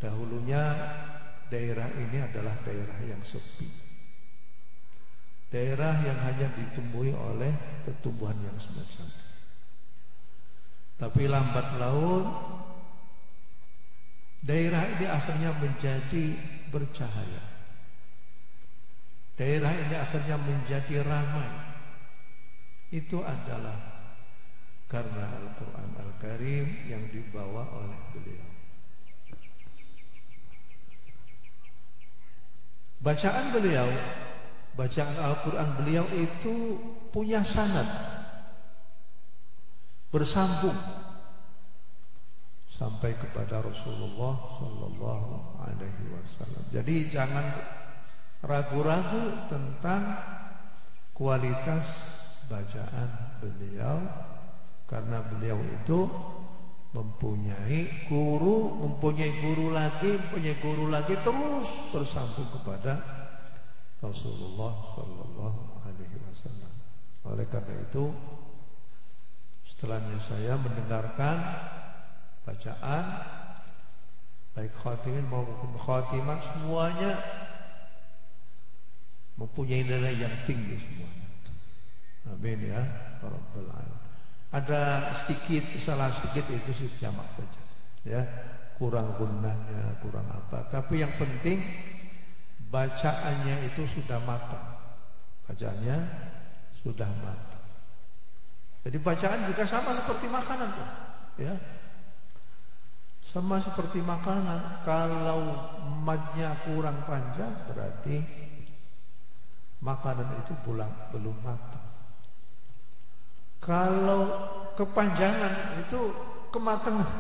Dahulunya daerah ini adalah daerah yang sepi, daerah yang hanya ditumbuhi oleh tumbuhan yang semacam. Tapi lambat laun daerah ini akhirnya menjadi bercahaya. Daerah ini akhirnya menjadi ramai. Itu adalah karena Al-Quran Al-Karim yang dibawa oleh beliau. Bacaan beliau, bacaan Al-Quran beliau itu punya sanad, bersambung sampai kepada Rasulullah Sallallahu Alaihi Wasallam. Jadi jangan ragu-ragu tentang kualitas bacaan beliau, karena beliau itu mempunyai guru lagi, terus bersambung kepada Rasulullah Sallallahu Alaihi Wasallam. Oleh karena itu, setelahnya saya mendengarkan bacaan baik khatimin maupun khatimat, semuanya mempunyai nilai yang tinggi semuanya. Amin ya Rabbal Alamin. Ada salah sedikit itu sih jamak saja, ya, kurang gunanya, kurang apa. Tapi yang penting bacaannya itu sudah matang, bacaannya sudah matang. Jadi bacaan juga sama seperti makanan, ya, sama seperti makanan. Kalau madnya kurang panjang berarti makanan itu belum matang. Kalau kepanjangan itu kematangan.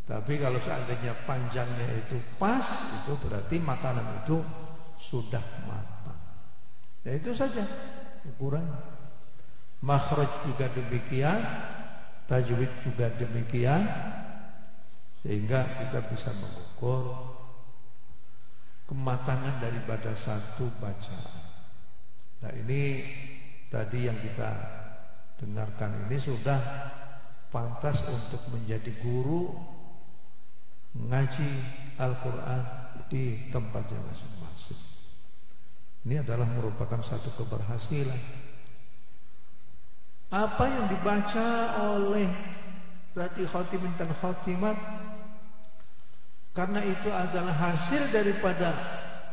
Tapi kalau seandainya panjangnya itu pas, itu berarti makanan itu sudah matang. Ya itu saja ukurannya. Makhraj juga demikian, tajwid juga demikian, sehingga kita bisa mengukur kematangan daripada satu bacaan. Nah ini tadi yang kita dengarkan ini sudah pantas untuk menjadi guru ngaji Al-Quran di tempatnya masing-masing. Ini adalah merupakan satu keberhasilan. Apa yang dibaca oleh tadi khatimin dan khatimat, karena itu adalah hasil daripada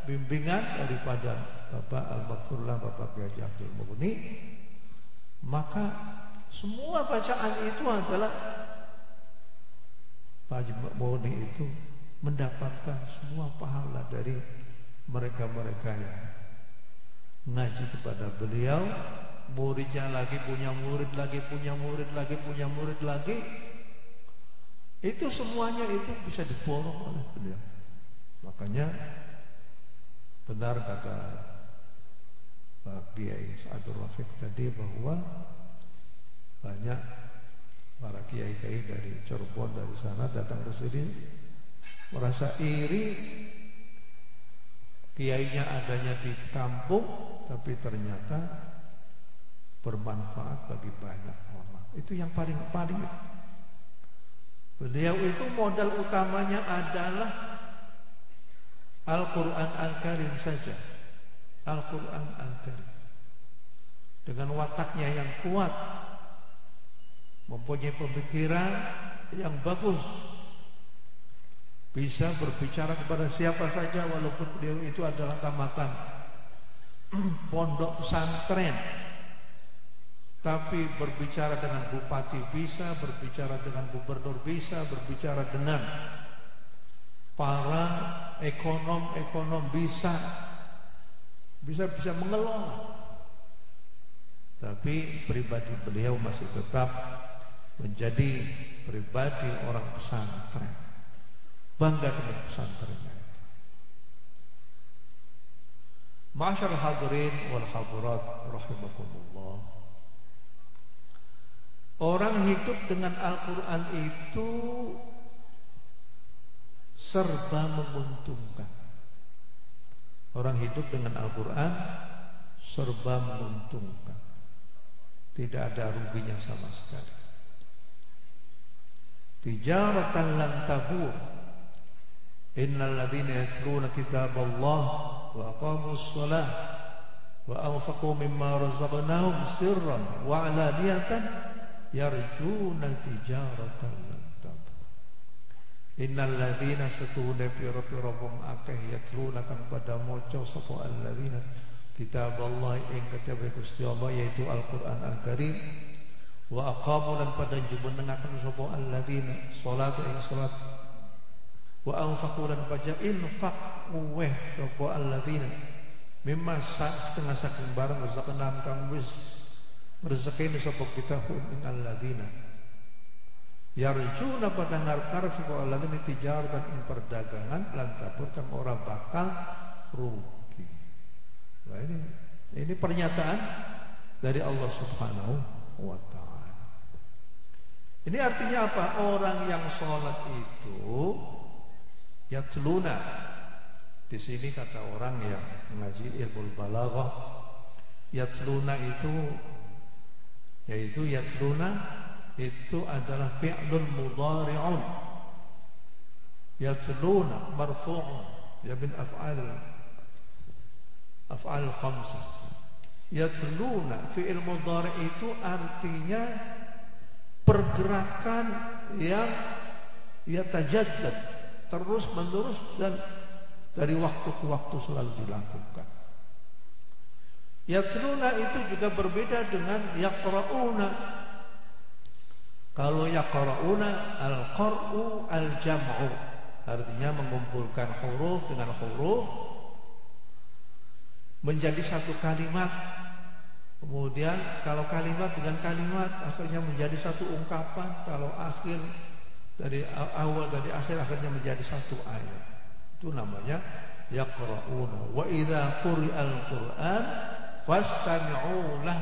bimbingan daripada Bapak Al-Maghfurullah, Bapak Kiai Abdul Mughni, maka semua bacaan itu adalah Pak Mughni itu mendapatkan semua pahala dari mereka-mereka yang ngaji kepada beliau. Muridnya lagi punya murid lagi, punya murid lagi, punya murid lagi. Itu semuanya itu bisa diborong oleh beliau. Makanya benar kata Pak Kiai Sa'adur Rafiq tadi bahwa banyak para kiai-kiai dari Cirebon, dari sana datang ke sini merasa iri kiainya adanya di kampung, tapi ternyata bermanfaat bagi banyak orang. Itu yang paling beliau itu modal utamanya adalah Al-Quran Al-Karim saja. Al-Quran Al-Karim dengan wataknya yang kuat, mempunyai pemikiran yang bagus, bisa berbicara kepada siapa saja walaupun beliau itu adalah tamatan pondok pesantren, tapi berbicara dengan bupati bisa, berbicara dengan gubernur bisa, berbicara dengan para ekonom bisa mengelola. Tapi pribadi beliau masih tetap menjadi pribadi orang pesantren, bangga dengan pesantrennya. Ma'asyarul hadirin wal hadirat rahimakumullah. Orang hidup dengan Al-Quran itu serba menguntungkan. Orang hidup dengan Al-Quran serba menguntungkan. Tidak ada ruginya sama sekali. Tijaratan lan tabur, Innal ladzina yatluna kitaballah wa aqamus shalah wa anfaqu mimma razaqnahum sirran wa alaniyatan yarjuna tijaratan lan tabur. Innal ladzina satuhuna pira-pira wong akeh yatluna kang pada maca sapa alladzina kitaballah ing kitabe Gusti Allah yaitu Al-Qur'an Al-Karim wa aqamu lan pada jumenengaken sapa alladzina salat ing salat wa anfaqu lan pada infaq weh sapa alladzina mimma setengah saking barang rezekna kang wis rezekine sapa kita ing alladzina yarjuna pada ngarep-arep sapa alladzina tijaratan ing perdagangan lan tabur kang ora bakal rugi. Nah, ini pernyataan dari Allah Subhanahu wa ta'ala. Ini artinya apa? Orang yang sholat itu yatluna. Di sini kata orang yang mengaji ilmu balaghah, yatluna itu yaitu yatluna itu adalah fi'lun mudhari'un. Yatluna marfu'un ya min af'al khamsah. Yatluna fi'il mudhari' itu artinya pergerakan yang yatajaddad terus menerus dan dari waktu ke waktu selalu dilakukan. Yatluna itu juga berbeda dengan yaqra'una. Kalau yaqra'una al-qar'u al-jam'u artinya mengumpulkan huruf dengan huruf menjadi satu kalimat. Kemudian kalau kalimat dengan kalimat akhirnya menjadi satu ungkapan. Kalau akhir dari awal dari akhir akhirnya menjadi satu ayat. Itu namanya yaqra'una. Wa idza quri'al Qur'an fastami'u lah.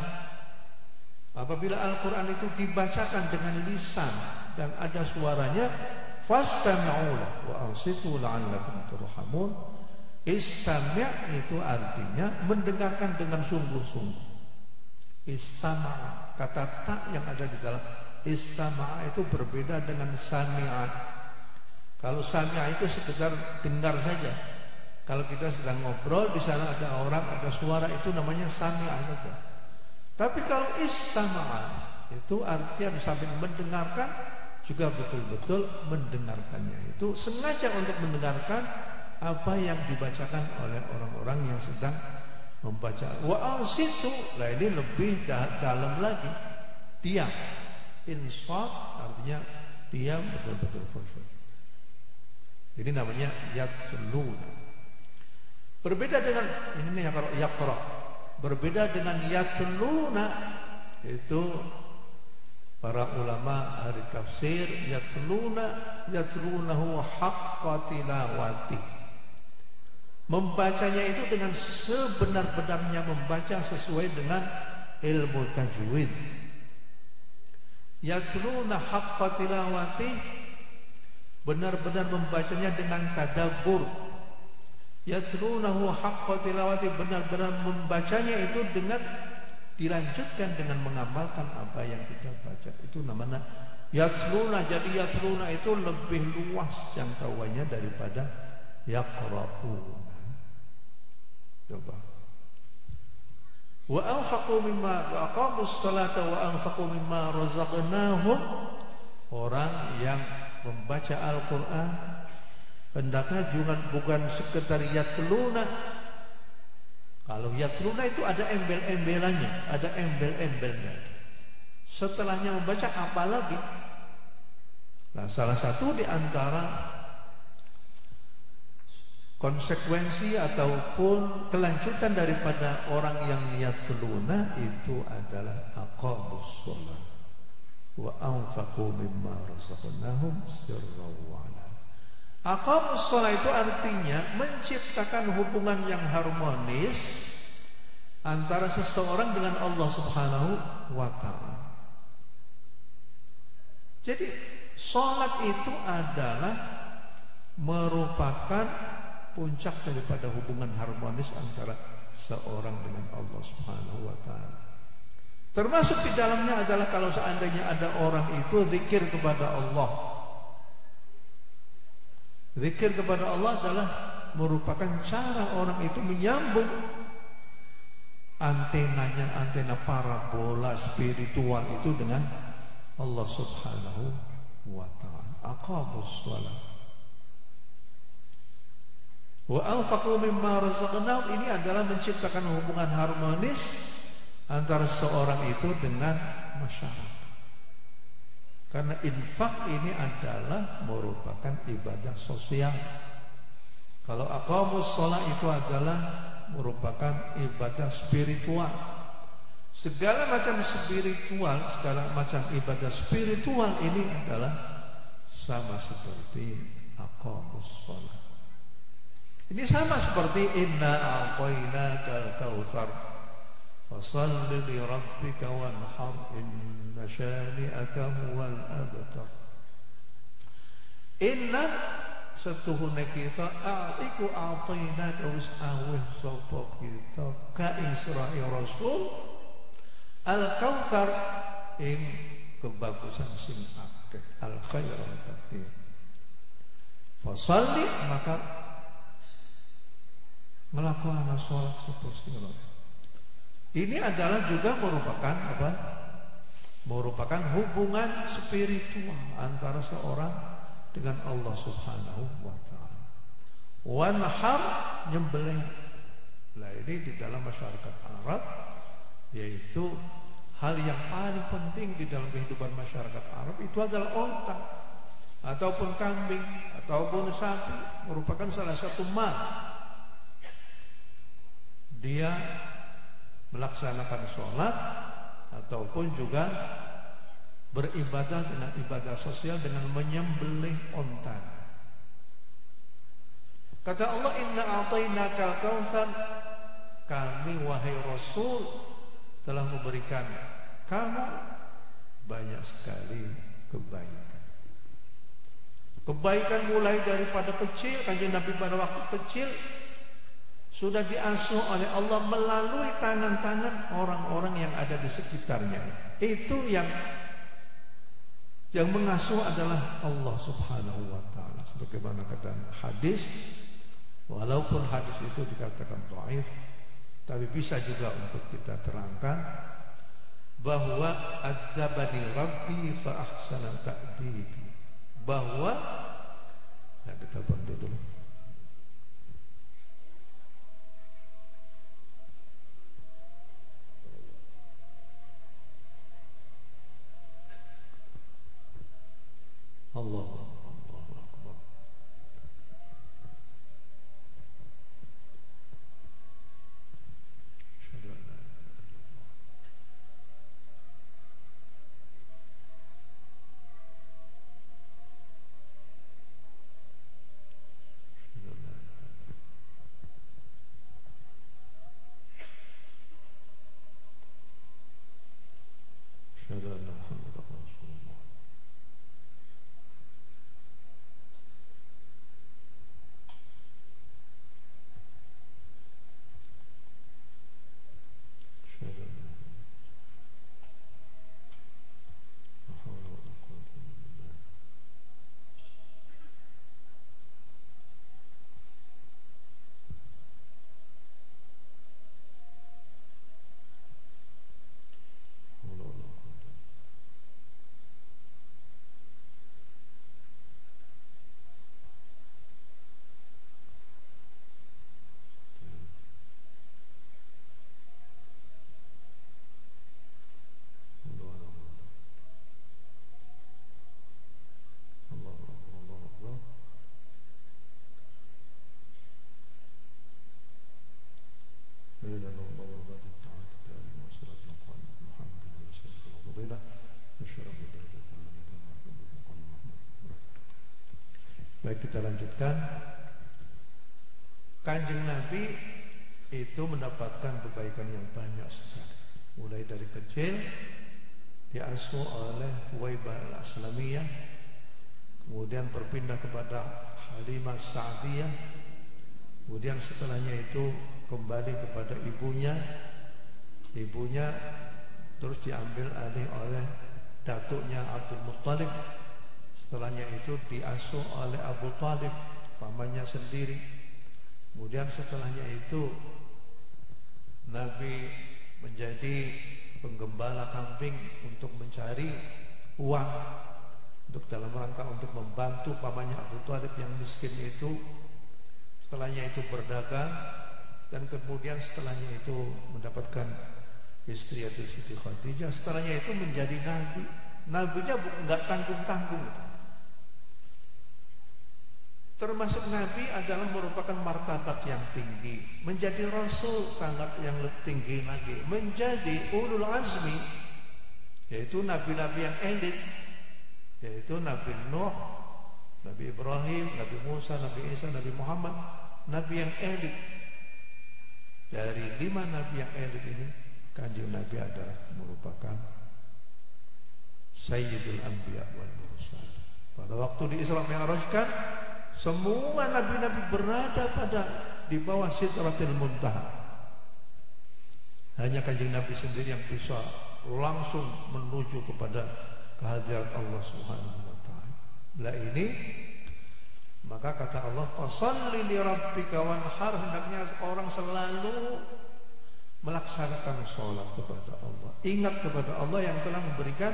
Apabila Al-Qur'an itu dibacakan dengan lisan dan ada suaranya, fastami'u lah wa ansitu la'allakum turhamun. Istami' itu artinya mendengarkan dengan sungguh-sungguh. Istama'a, kata tak yang ada di dalam istama'a itu berbeda dengan sami'a. Kalau sami'a itu sekedar dengar saja. Kalau kita sedang ngobrol di sana ada orang, ada suara, itu namanya sami'a saja. Tapi kalau istama'a itu artinya di samping mendengarkan juga betul-betul mendengarkannya. Itu sengaja untuk mendengarkan apa yang dibacakan oleh orang-orang yang sedang membaca. Wa ansitu, lah ini lebih dalam lagi. Diam. Insat artinya diam betul-betul khusyuk. Ini namanya yatluna. Berbeda dengan ini yaqra. Berbeda dengan yatluna itu para ulama ahli tafsir yatlunahu haqqa tilawati. Membacanya itu dengan sebenar-benarnya membaca sesuai dengan ilmu tajwid. Yatluna haqqa tilawati, benar-benar membacanya dengan tadabbur. Yatlunahu haqqa tilawati, benar-benar membacanya itu dengan dilanjutkan dengan mengamalkan apa yang kita baca. Itu namanya yatluna. Jadi yatluna itu lebih luas jangkauannya daripada yaqra'una. Coba. Wa anfaqu mimma wa aqamus salata wa anfaqu mimma razaqnahum. Orang yang membaca Al-Qur'an hendaknya bukan sekedar yatluna. Kalau yatluna itu ada embel-embelannya, ada embel-embelnya. Setelahnya membaca apa lagi? Nah, salah satu di antara konsekuensi ataupun kelanjutan daripada orang yang yatluna itu adalah aqamus shalah wa anfaqu mimma razaqnahum sirran wa alaniya. Aqamus shalah itu artinya menciptakan hubungan yang harmonis antara seseorang dengan Allah Subhanahu wa ta'ala. Jadi salat itu adalah merupakan puncak daripada hubungan harmonis antara seorang dengan Allah Subhanahu wa ta'ala. Termasuk di dalamnya adalah kalau seandainya ada orang itu zikir kepada Allah. Zikir kepada Allah adalah merupakan cara orang itu menyambung antenanya, antena parabola spiritual itu dengan Allah Subhanahu wa ta'ala. Aqamus shalah wa anfaqu mimma razaqnahum, ini adalah menciptakan hubungan harmonis antara seorang itu dengan masyarakat. Karena infak ini adalah merupakan ibadah sosial. Kalau aqamus shalah itu adalah merupakan ibadah spiritual. Segala macam spiritual, segala macam ibadah spiritual ini adalah sama seperti aqamus shalah. Ini sama seperti inna a'tainakal kautsar fashalli li rabbika wanhar inna syani'aka huwal abtar. Inna setuhune kita iku a'tainaka wis aweh sapa kita ka ing sira rasul al kautsar ing kebagusan sing akeh, al khairal katsir. Fashalli, maka melakukan sholat seperti itu. Ini adalah juga merupakan apa? Merupakan hubungan spiritual antara seorang dengan Allah Subhanahu wa ta'ala. Wanhar, nyembelih. Nah, ini di dalam masyarakat Arab, yaitu hal yang paling penting di dalam kehidupan masyarakat Arab itu adalah onta ataupun kambing ataupun sapi, merupakan salah satu mal. Dia melaksanakan sholat ataupun juga beribadah dengan ibadah sosial dengan menyembelih onta. Kata Allah, inna a'tainakal kautsar, kami wahai Rasul telah memberikan kamu banyak sekali kebaikan. Kebaikan mulai daripada kecil, kanjeng Nabi pada waktu kecil sudah diasuh oleh Allah melalui tangan-tangan orang-orang yang ada di sekitarnya. Itu yang mengasuh adalah Allah Subhanahu wa ta'ala. Sebagaimana kata hadis, walaupun hadis itu dikatakan dhaif, tapi bisa juga untuk kita terangkan bahwa adzabani rabbi fa ahsana ta'dibi, bahwa kita bantu dulu. Allah Akbar. Baik, kita lanjutkan. Kanjeng Nabi itu mendapatkan kebaikan yang banyak sekali. Mulai dari kecil diasuh oleh Thuwaibah al-Aslamiyah, kemudian berpindah kepada Halimah Sa'diyah, kemudian setelahnya itu kembali kepada ibunya terus diambil alih oleh datuknya Abdul Muttalib. Setelahnya itu diasuh oleh Abu Talib, pamannya sendiri. Kemudian setelahnya itu Nabi menjadi penggembala kambing untuk mencari uang untuk dalam rangka untuk membantu pamannya Abu Thalib yang miskin itu. Setelahnya itu berdagang, dan kemudian setelahnya itu mendapatkan istri yaitu Siti Khadijah. Setelahnya itu menjadi nabi. Nabinya nggak tanggung-tanggung. Termasuk nabi adalah merupakan martabat yang tinggi. Menjadi rasul tanggap yang lebih tinggi lagi. Menjadi ulul azmi, yaitu nabi-nabi yang elit, yaitu Nabi Nuh, Nabi Ibrahim, Nabi Musa, Nabi Isa, Nabi Muhammad. Nabi yang elit. Dari 5 nabi yang elit ini, Kanjeng Nabi adalah merupakan Sayyidul Anbiya wal Mursalin. Pada waktu di Isra Mi'rajkan, semua nabi-nabi berada di bawah Sidratil Muntaha. Hanya Kanjeng Nabi sendiri yang bisa langsung menuju kepada kehadiran Allah Subhanahu wa taala. Lah ini, maka kata Allah, "Fasholli li rabbika wanhar." Hendaknya orang selalu melaksanakan sholat kepada Allah. Ingat kepada Allah yang telah memberikan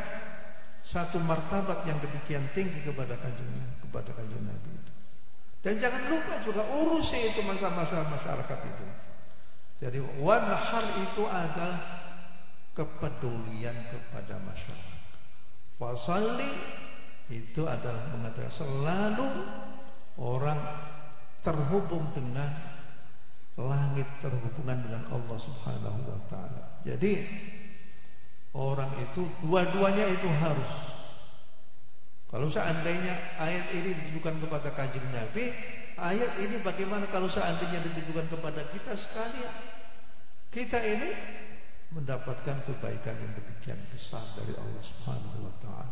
satu martabat yang demikian tinggi kepada Kanjeng Nabi. Dan jangan lupa juga urusi itu masa-masa masyarakat itu. Jadi wanhar itu adalah kepedulian kepada masyarakat. Fasholli itu adalah mengatakan selalu orang terhubung dengan langit, terhubungan dengan Allah Subhanahu wa taala. Jadi orang itu dua-duanya itu harus. Kalau seandainya ayat ini ditujukan kepada Kanjeng Nabi, ayat ini bagaimana kalau seandainya ditujukan kepada kita sekalian? Kita ini mendapatkan kebaikan yang demikian besar dari Allah Subhanahu wa taala.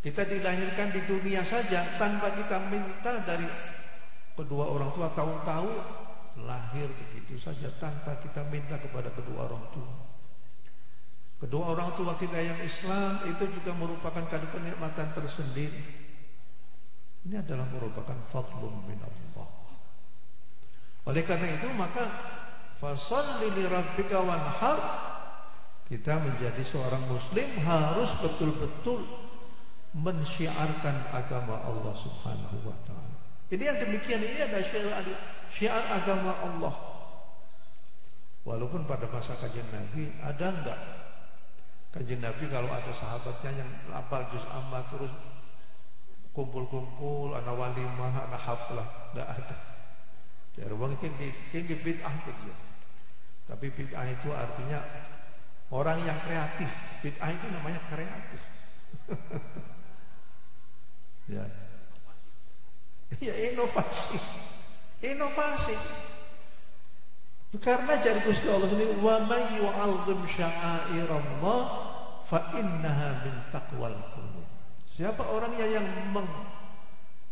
Kita dilahirkan di dunia saja tanpa kita minta dari kedua orang tua, tahu-tahu lahir begitu saja tanpa kita minta kepada kedua orang tua. Kedua orang tua kita yang Islam itu juga merupakan kenikmatan tersendiri. Ini adalah merupakan fadlun min Allah. Oleh karena itu maka fasholli li rabbika wanhar. Kita menjadi seorang muslim harus betul-betul mensyiarkan agama Allah Subhanahu wa taala. Ini yang demikian ini adalah syiar agama Allah. Walaupun pada masa Kanjeng Nabi ada enggak Kanjeng Nabi kalau ada sahabatnya yang hafal juz amma terus kumpul-kumpul, ana walimah, ana haflah, enggak ada. Ya ruang ini bid'ah gitu. Tapi bid'ah itu artinya orang yang kreatif. Bid'ah itu namanya kreatif. Ya. Ya inovasi. Inovasi. Karena jari Gusti Allah sendiri, wa may yu'azzim sya'airallah fa innaha min taqwal qulub. Siapa orangnya yang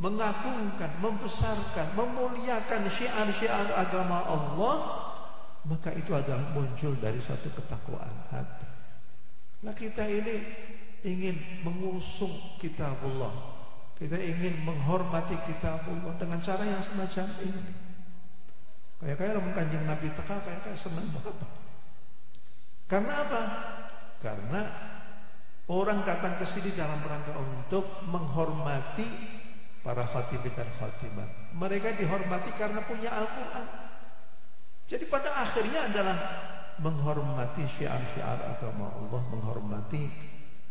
mengagungkan, membesarkan, memuliakan syiar-syiar agama Allah, maka itu adalah muncul dari satu ketakwaan hati. Nah kita ini ingin mengusung kitabullah, kita ingin menghormati kitabullah dengan cara yang semacam ini. Kayak Kanjeng Nabi teka kayak senang banget. Karena apa? Karena orang datang ke sini dalam rangka untuk menghormati para khatibin dan khatimat. Mereka dihormati karena punya Al-Quran. Jadi pada akhirnya adalah menghormati syiar-syiar agama Allah, menghormati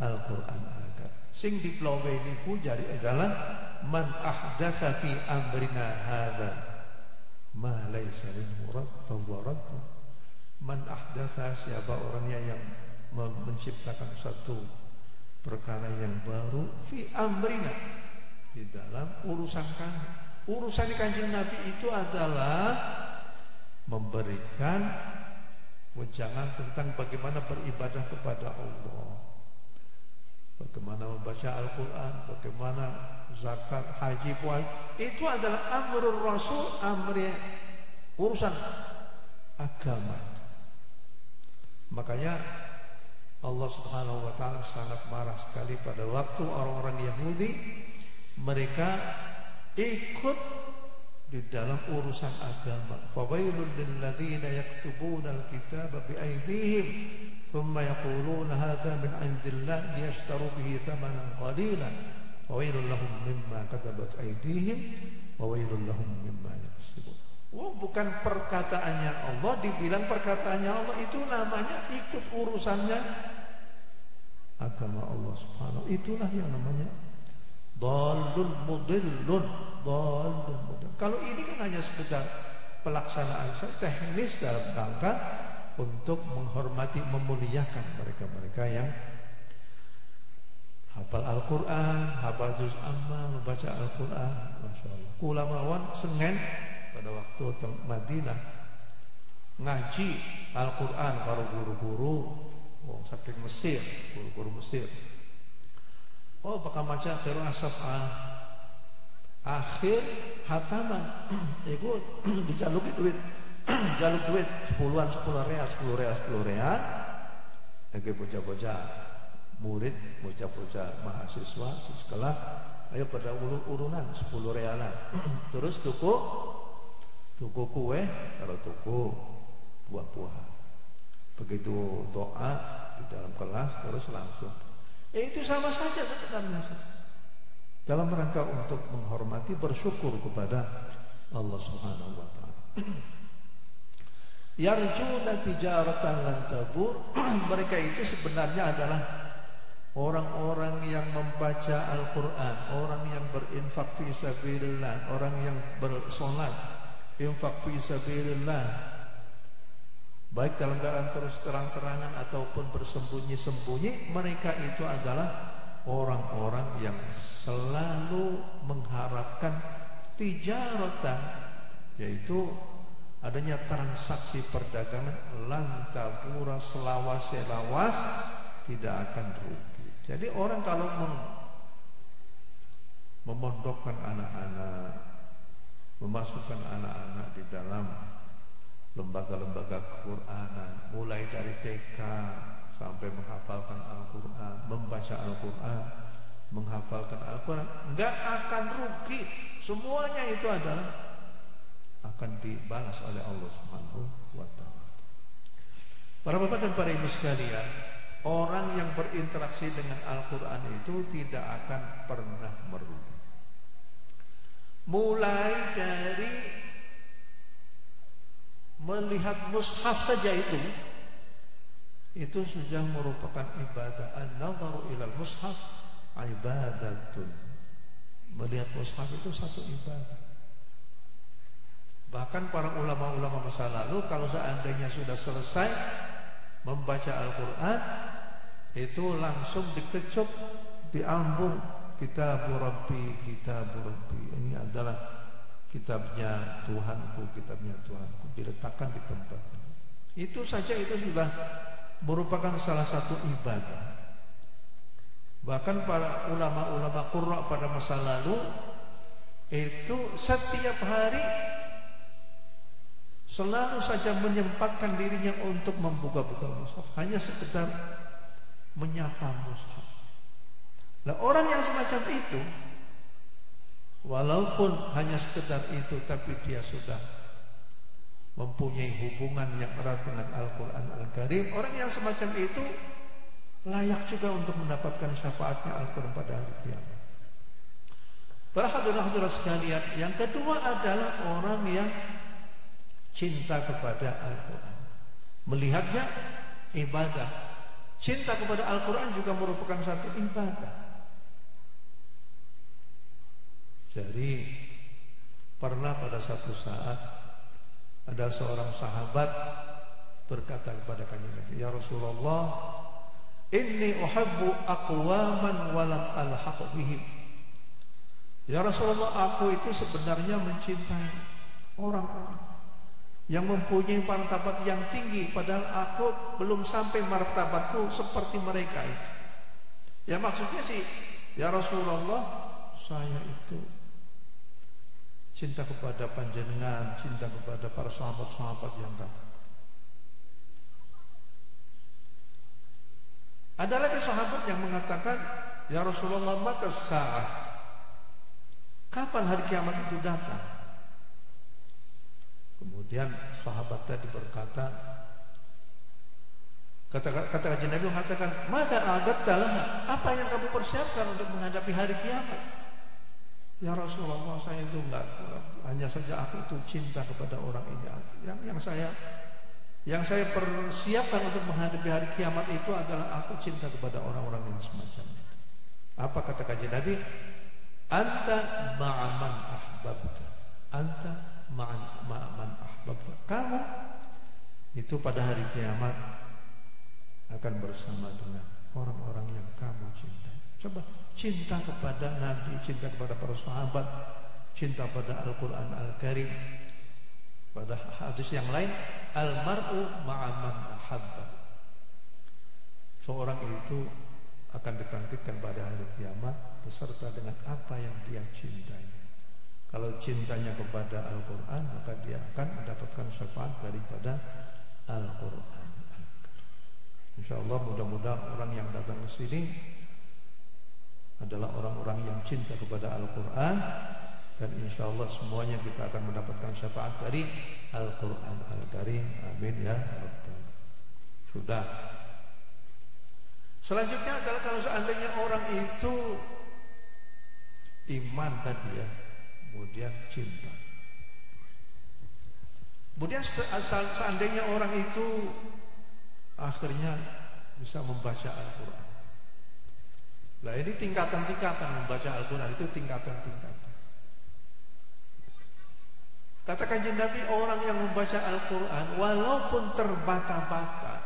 Al-Quran agama. Sing diplowe niku jari adalah man ahdatsa fi amrina hadza ma laysa minhu radd. Man ahdatsa, siapa orangnya yang menciptakan satu perkara yang baru fi amrina, di dalam urusan kami. Urusan Kanjeng Nabi itu adalah memberikan wejangan tentang bagaimana beribadah kepada Allah, bagaimana membaca Al-Quran, bagaimana zakat, haji, puasa. Itu adalah amrul rasul, urusan agama. Makanya Allah Subhanahu wa taala sangat marah sekali pada waktu orang-orang Yahudi mereka ikut di dalam urusan agama. Fawailul lil ladzina yaktubuna al-kitaba bi aydihim thumma yaquluna hadza min 'indillah liyashtaru bihi thamanan qalilan. Fawailul lahum mimma katabat aydihim wa wailul lahum mimma yaksibun. Oh, bukan perkataannya Allah, dibilang perkataannya Allah, itu namanya ikut urusannya agama Allah Subhanahu. Itulah yang namanya dhalul mudillun. Dhalul mudillun. Kalau ini kan hanya sekedar pelaksanaan teknis dalam rangka untuk menghormati, memuliakan mereka-mereka yang hafal Al-Quran, hafal juz amma, membaca Al-Quran. Masya Allah. Ulamawan Sengen pada waktu Madinah ngaji Al-Quran para guru-guru saking Mesir, guru-guru Mesir. Oh, bakal maca teru asap akhir hataman iku dijaluki duit jaluk duit 10 real lagi bocah-bocah murid, bocah-bocah mahasiswa sekolah, ayo pada urunan 10 realan. Terus tuku kue, kalau tuku buah-buahan. Begitu doa di dalam kelas terus langsung. Itu sama saja sebenarnya. Dalam rangka untuk menghormati, bersyukur kepada Allah Subhanahu wa taala. Yarjuna tijaratan lan tabur. Mereka itu sebenarnya adalah orang-orang yang membaca Al-Quran, orang yang berinfak fi sabilillah, orang yang bersolat, infak fi sabilillah, baik dalam keadaan terus terang-terangan ataupun bersembunyi-sembunyi. Mereka itu adalah orang-orang yang selalu mengharapkan tijaratan, yaitu adanya transaksi perdagangan lantabura selawas-selawas, tidak akan rugi. Jadi orang kalau memondokkan anak-anak, memasukkan anak-anak di dalam lembaga-lembaga Quranan, mulai dari TK sampai menghafalkan Al-Quran, membaca Al-Quran, menghafalkan Al-Quran, enggak akan rugi. Semuanya itu adalah akan dibalas oleh Allah Subhanahu wa taala. Para bapak dan para ibu sekalian, orang yang berinteraksi dengan Al-Quran itu tidak akan pernah merugi. Mulai dari melihat mushaf saja itu sudah merupakan ibadah. An-nadharu ilal mushaf ibadatun. Melihat mushaf itu satu ibadah. Bahkan para ulama-ulama masa lalu kalau seandainya sudah selesai membaca Al-Quran, itu langsung dikecup, diambung, kitabur Rabbi, kitabur Rabbi. Ini adalah kitabnya Tuhanku, kitabnya Tuhanku, diletakkan di tempat. Itu saja itu sudah merupakan salah satu ibadah. Bahkan para ulama-ulama qurra pada masa lalu itu setiap hari selalu saja menyempatkan dirinya untuk membuka-buka mushaf, hanya sekedar menyapa mushaf. Nah, orang yang semacam itu, walaupun hanya sekedar itu, tapi dia sudah mempunyai hubungan yang erat dengan Al-Quran Al-Karim. Orang yang semacam itu layak juga untuk mendapatkan syafaatnya Al-Quran pada hari kiamat. Para hadirin sekalian, yang kedua adalah orang yang cinta kepada Al-Quran, melihatnya ibadah. Cinta kepada Al-Quran juga merupakan satu ibadah. Jadi pernah pada satu saat ada seorang sahabat berkata kepada Kanjeng Nabi, "Ya Rasulullah, inni uhibbu aqwaman walam alhaq bihim." Ya Rasulullah, aku itu sebenarnya mencintai orang-orang yang mempunyai martabat yang tinggi, padahal aku belum sampai martabatku seperti mereka itu. Ya maksudnya sih, ya Rasulullah, saya itu cinta kepada panjenengan, cinta kepada para sahabat-sahabat yang tadi. Ada lagi sahabat yang mengatakan, ya Rasulullah, mata sa'ah, kapan hari kiamat itu datang? Kemudian sahabat tadi berkata, kata Kanjeng Nabi mengatakan, "Mata a'dadtalah?" Apa yang kamu persiapkan untuk menghadapi hari kiamat? Ya Rasulullah, saya itu enggak, hanya saja aku itu cinta kepada orang ini. Yang saya persiapkan untuk menghadapi hari kiamat itu adalah aku cinta kepada orang-orang yang semacam itu. Apa kata Kanjeng Nabi? Anta ma'aman ahbabta. Anta ma'aman ahbabta. Kamu itu pada hari kiamat akan bersama dengan orang-orang yang kamu cintai. Coba cinta kepada Nabi, cinta kepada para sahabat, cinta pada Al-Quran Al-Karim. Pada hadis yang lain, al-mar'u ma'aman ahabba. Seorang itu akan dibangkitkan pada hari kiamat beserta dengan apa yang dia cintai. Kalau cintanya kepada Al-Quran, maka dia akan mendapatkan syafaat daripada Al-Quran. InsyaAllah mudah-mudahan orang yang datang ke sini adalah orang-orang yang cinta kepada Al-Quran, dan insyaallah semuanya kita akan mendapatkan syafaat dari Al-Quran Al-Karim. Amin ya Rabbal. Sudah. Selanjutnya adalah kalau seandainya orang itu iman tadi ya, kemudian cinta. Kemudian seandainya orang itu akhirnya bisa membaca Al-Quran. Nah ini tingkatan-tingkatan membaca Al-Quran itu tingkatan-tingkatan. Kata Kanjeng Nabi, orang yang membaca Al-Quran walaupun terbata-bata,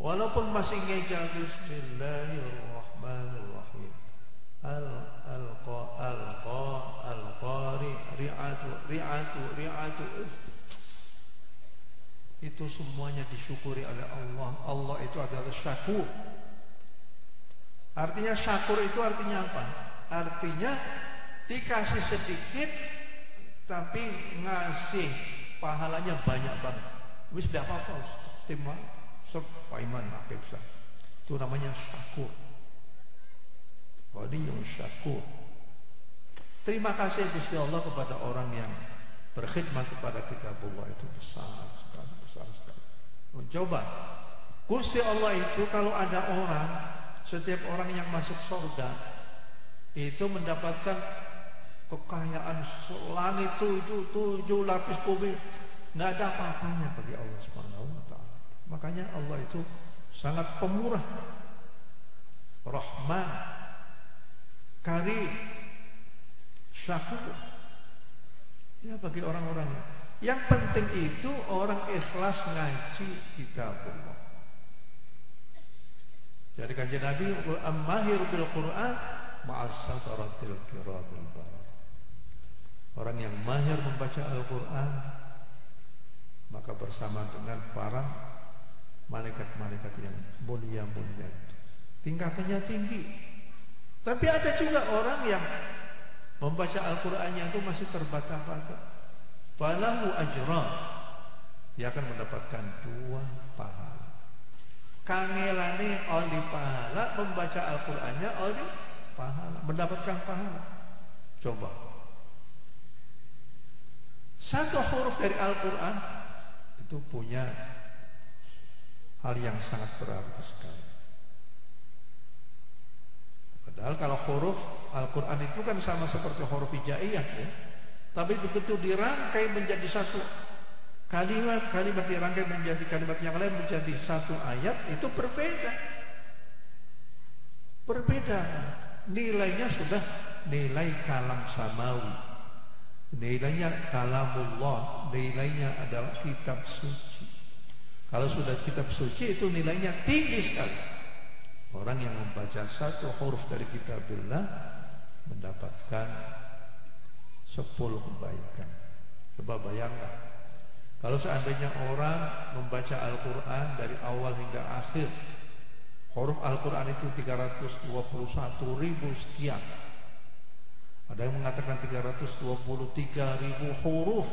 walaupun masih ngejal Bismillahirrahmanirrahim, Al-Qari, Ri'atu, itu semuanya disyukuri oleh Allah. Allah itu adalah syakur. Artinya syakur itu artinya apa? Artinya dikasih sedikit tapi ngasih pahalanya banyak banget. Wis tidak apa-apa, terima sepaiman akib sah. Itu namanya syakur. Ini yang syakur. Terima kasih Gusti Allah kepada orang yang berkhidmat kepada kitabullah itu besar sekali. Coba Gusti Allah itu kalau ada orang, setiap orang yang masuk surga itu mendapatkan kekayaan langit itu 7 lapis bumi, nggak ada apa-apanya bagi Allah Subhanahu wa taala. Makanya Allah itu sangat pemurah, Rahman, Karim, Syakur. Ya bagi orang-orang. Yang penting itu orang ikhlas ngaji kitabullah. Jadi Kanjeng Nabi, "Am-mahir bil Qur'an ma'as-sataratil kiramil bararah." Orang yang mahir membaca Al-Quran maka bersama dengan para malaikat-malaikat yang mulia-mulia itu. Tingkatannya tinggi. Tapi ada juga orang yang membaca Al-Qurannya itu masih terbata-bata. Falahu ajran. Dia akan mendapatkan 2 pahala. Kangelane oleh pahala, membaca Al-Qurannya oleh pahala, mendapatkan pahala. Coba. 1 huruf dari Al-Quran itu punya hal yang sangat berarti sekali. Padahal kalau huruf Al-Quran itu kan sama seperti huruf hijaiyah ya. Tapi begitu dirangkai menjadi 1 kalimat dirangkai menjadi kalimat yang lain menjadi 1 ayat, itu berbeda. Nilainya sudah nilai kalam samawi, nilainya kalamullah, nilainya adalah kitab suci. Kalau sudah kitab suci itu nilainya tinggi sekali. Orang yang membaca 1 huruf dari kitabillah mendapatkan 10 kebaikan. Coba bayangkan, kalau seandainya orang membaca Al-Quran dari awal hingga akhir, huruf Al-Quran itu 321.000 sekian. Ada yang mengatakan 323.000 huruf.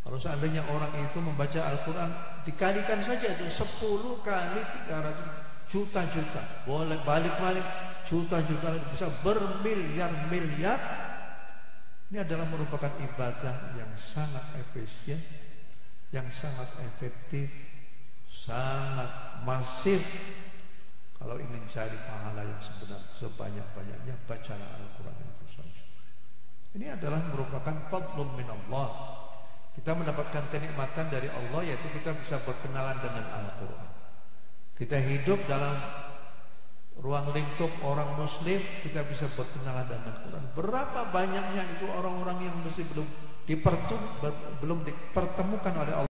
Kalau seandainya orang itu membaca Al-Quran, dikalikan saja itu 10 kali 300 juta-juta, boleh balik-balik juta-juta, bisa bermiliar-miliar. Ini adalah merupakan ibadah yang sangat efisien, yang sangat efektif, sangat masif. Kalau ingin cari pahala yang sebanyak-banyaknya, bacalah Al-Quran itu saja. Ini adalah merupakan fadlun min Allah. Kita mendapatkan kenikmatan dari Allah, yaitu kita bisa berkenalan dengan Al-Quran. Kita hidup dalam ruang lingkup orang muslim, kita bisa berkenalan dengan Al-Quran. Berapa banyaknya itu orang-orang yang masih belum dipertemukan oleh Allah.